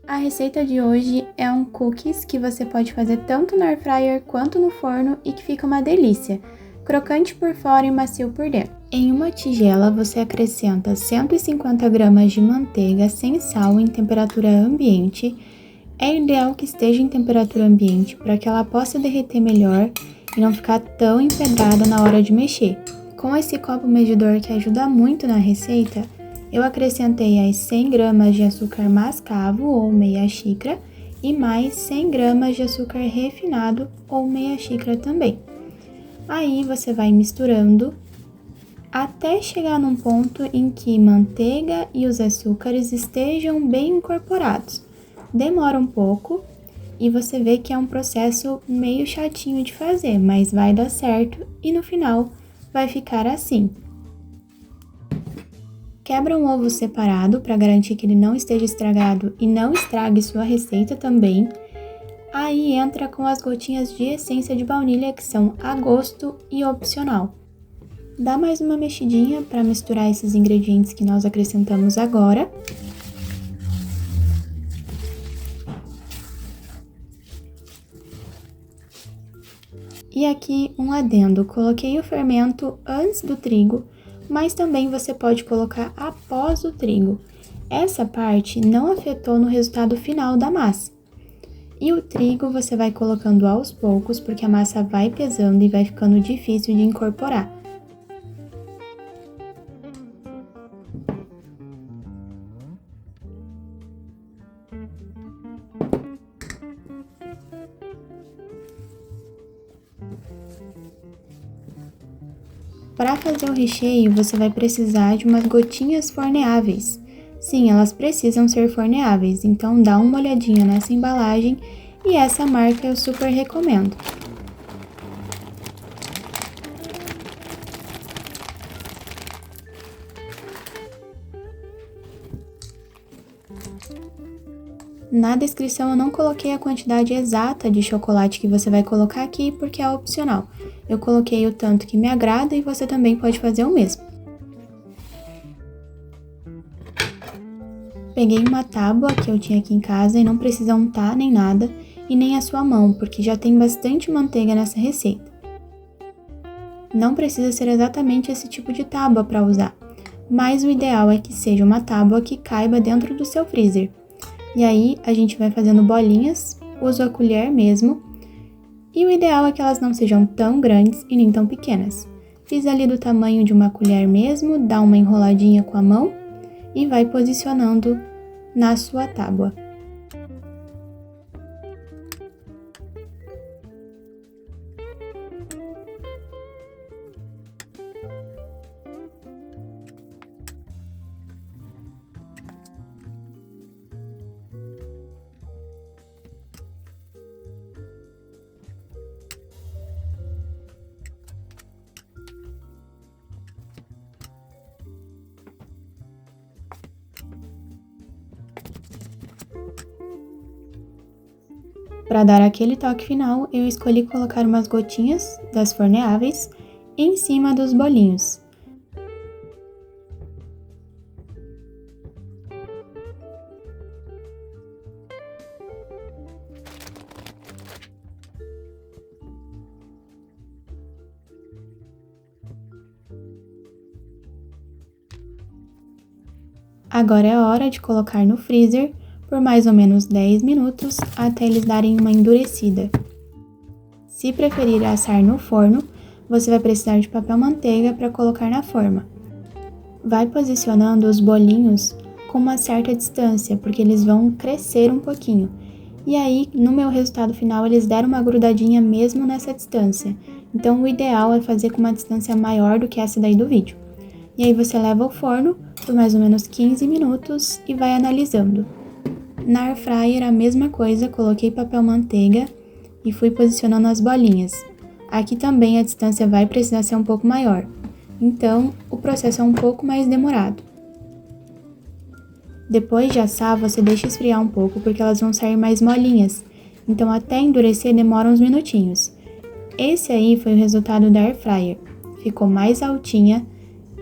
A receita de hoje é um cookies que você pode fazer tanto no air fryer quanto no forno e que fica uma delícia, crocante por fora e macio por dentro. Em uma tigela você acrescenta 150 gramas de manteiga sem sal em temperatura ambiente. É ideal que esteja em temperatura ambiente para que ela possa derreter melhor e não ficar tão empedrada na hora de mexer. Com esse copo medidor que ajuda muito na receita, eu acrescentei as 100 gramas de açúcar mascavo ou meia xícara e mais 100 gramas de açúcar refinado ou meia xícara também. Aí você vai misturando até chegar num ponto em que manteiga e os açúcares estejam bem incorporados. Demora um pouco e você vê que é um processo meio chatinho de fazer, mas vai dar certo e no final vai ficar assim. Quebra um ovo separado para garantir que ele não esteja estragado e não estrague sua receita também. Aí entra com as gotinhas de essência de baunilha que são a gosto e opcional. Dá mais uma mexidinha para misturar esses ingredientes que nós acrescentamos agora. E aqui um adendo, coloquei o fermento antes do trigo, mas também você pode colocar após o trigo. Essa parte não afetou no resultado final da massa. E o trigo você vai colocando aos poucos, porque a massa vai pesando e vai ficando difícil de incorporar. Para fazer o recheio, você vai precisar de umas gotinhas forneáveis. Sim, elas precisam ser forneáveis, então dá uma olhadinha nessa embalagem e essa marca eu super recomendo. Na descrição eu não coloquei a quantidade exata de chocolate que você vai colocar aqui porque é opcional. Eu coloquei o tanto que me agrada e você também pode fazer o mesmo. Peguei uma tábua que eu tinha aqui em casa e não precisa untar nem nada e nem a sua mão, porque já tem bastante manteiga nessa receita. Não precisa ser exatamente esse tipo de tábua para usar, mas o ideal é que seja uma tábua que caiba dentro do seu freezer. E aí a gente vai fazendo bolinhas, uso a colher mesmo, e o ideal é que elas não sejam tão grandes e nem tão pequenas. Fiz ali do tamanho de uma colher mesmo, dá uma enroladinha com a mão e vai posicionando na sua tábua. Para dar aquele toque final, eu escolhi colocar umas gotinhas das forneáveis em cima dos bolinhos. Agora é hora de colocar no freezer por mais ou menos 10 minutos até eles darem uma endurecida. Se preferir assar no forno, você vai precisar de papel manteiga para colocar na forma. Vai posicionando os bolinhos com uma certa distância, porque eles vão crescer um pouquinho. E aí, no meu resultado final, eles deram uma grudadinha mesmo nessa distância. Então, o ideal é fazer com uma distância maior do que essa daí do vídeo. E aí você leva ao forno por mais ou menos 15 minutos e vai analisando. Na air fryer a mesma coisa, coloquei papel manteiga e fui posicionando as bolinhas. Aqui também a distância vai precisar ser um pouco maior, então o processo é um pouco mais demorado. Depois de assar, você deixa esfriar um pouco porque elas vão sair mais molinhas, então até endurecer demora uns minutinhos. Esse aí foi o resultado da air fryer, ficou mais altinha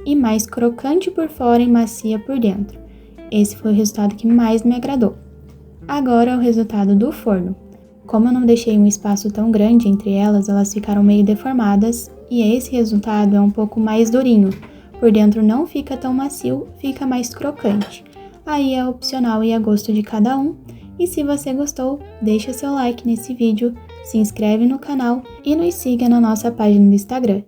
e mais crocante por fora e macia por dentro. Esse foi o resultado que mais me agradou. Agora o resultado do forno. Como eu não deixei um espaço tão grande entre elas, elas ficaram meio deformadas e esse resultado é um pouco mais durinho. Por dentro não fica tão macio, fica mais crocante. Aí é opcional e a gosto de cada um. E se você gostou, deixa seu like nesse vídeo, se inscreve no canal e nos siga na nossa página do Instagram.